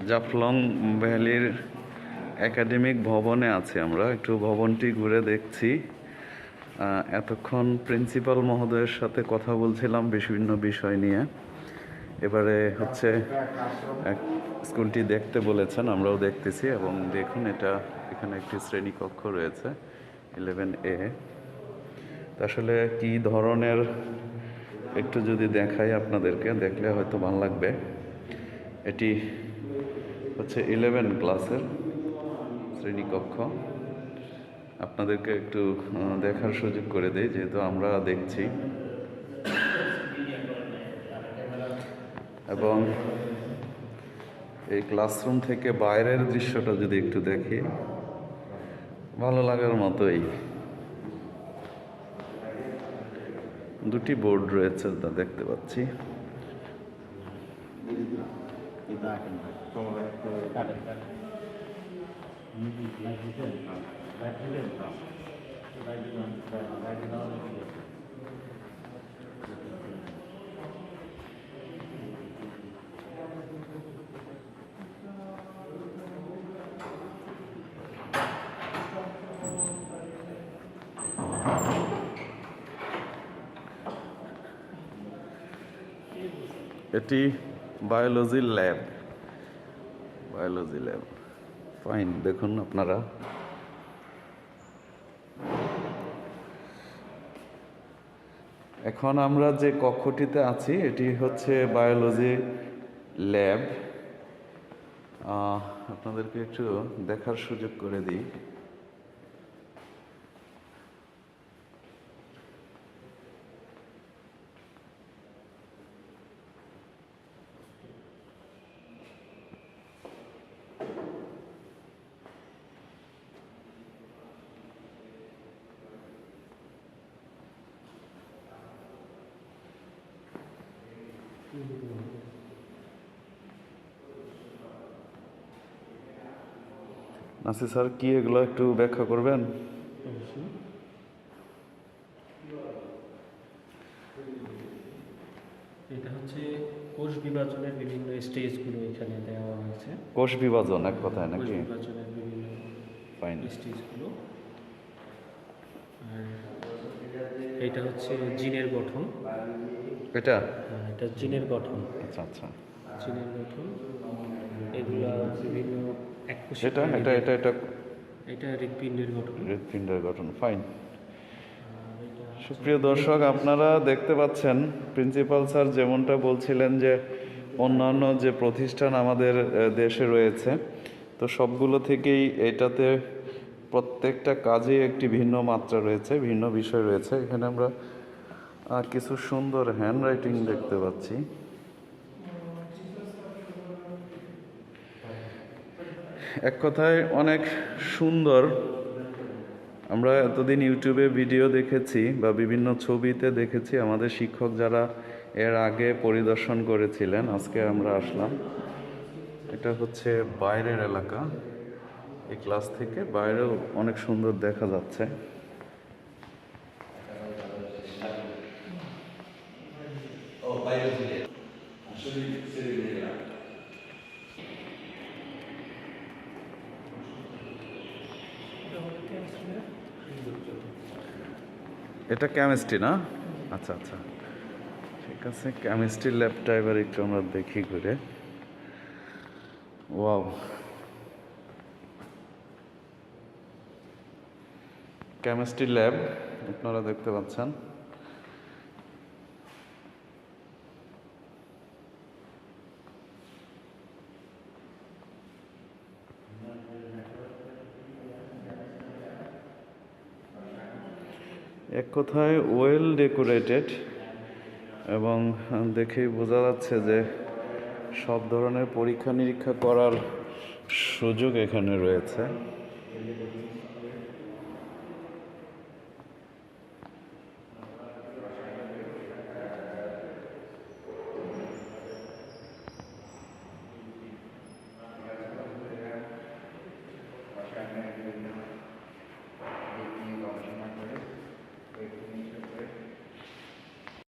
Jaflong ভ্যালির academic ভবনে আছি আমরা। একটু ভবনটি ঘুরে দেখছি। এতক্ষণ প্রিন্সিপাল মহোদয়ের সাথে কথা বলছিলাম বিভিন্ন বিষয় নিয়ে। এবারে হচ্ছে স্কুলটি দেখতে বলেছেন, আমরাও দেখতেছি। এবং দেখুন, এখানে একটি শ্রেণীকক্ষ রয়েছে 11A। আসলে কি ধরনের একটু যদি দেখাই আপনাদেরকে, দেখলে হয়তো ভালো লাগবে। এটি হচ্ছে 11 ক্লাসের শ্রেণীকক্ষ। আপনাদেরকে একটু দেখার সুযোগ করে দেই, যেহেতু আমরা দেখছি। এবং এই ক্লাসরুম থেকে বাইরের দৃশ্যটা যদি একটু দেখি, ভালো লাগার মতোই। দুটি বোর্ড রয়েছে, তা দেখতে পাচ্ছি। এটি বায়োলজি ল্যাব। ফাইন, দেখুন আপনারা। এখন আমরা যে কক্ষটিতে আছি এটি হচ্ছে বায়োলজি ল্যাব। আপনাদেরকে একটু দেখার সুযোগ করে দিই। নাসি স্যার, কি এগুলো একটু ব্যাখ্যা করবেন? এটা হচ্ছে কোষ বিভাজনের বিভিন্ন স্টেজগুলো এখানে দেওয়া হয়েছে। কোষ বিভাজন এক কথায় কোষ নাকি? বিভাজনের বিভিন্ন ফাইন। স্টেজগুলো। আর এটা হচ্ছে জিনের গঠন। এটা এটা জিনের গঠন। আচ্ছা আচ্ছা। জিনের গঠন এগুলা বিভিন্ন এককোষী এটা এটা প্রাণীদের- এটা এটা এটা হৃৎপিণ্ডের গঠন। হৃৎপিণ্ডের গঠন। ফাইন। সুপ্রিয় দর্শক, আপনারা দেখতে পাচ্ছেন প্রিন্সিপাল স্যার যেমনটা বলছিলেন যে অন্যান্য যে প্রতিষ্ঠান আমাদের দেশে রয়েছে, তো সবগুলো থেকেই এটাতে প্রত্যেকটা কাজে একটি ভিন্ন মাত্রা রয়েছে, ভিন্ন বিষয় রয়েছে। এখানে আমরা কিছু সুন্দর হ্যান্ডরাইটিং দেখতে পাচ্ছি। এক কথায় অনেক সুন্দর। আমরা এতদিন ইউটিউবে ভিডিও দেখেছি বা বিভিন্ন ছবিতে দেখেছি, আমাদের শিক্ষক যারা এর আগে পরিদর্শন করেছিলেন। আজকে আমরা আসলাম। এটা হচ্ছে বাইরের এলাকা। এই ক্লাস থেকে বাইরেও অনেক সুন্দর দেখা যাচ্ছে। এটা কেমিস্ট্রি না? আচ্ছা আচ্ছা, ঠিক আছে। কেমিস্ট্রি ল্যাবটা এবার একটু আমরা দেখি ঘুরে। ওয়াও, কেমিস্ট্রি ল্যাব আপনারা দেখতে পাচ্ছেন। এক কথায় ওয়েল ডেকোরেটেড, এবং দেখেই বোঝা যাচ্ছে যে সব ধরনের পরীক্ষা নিরীক্ষা করার সুযোগ এখানে রয়েছে।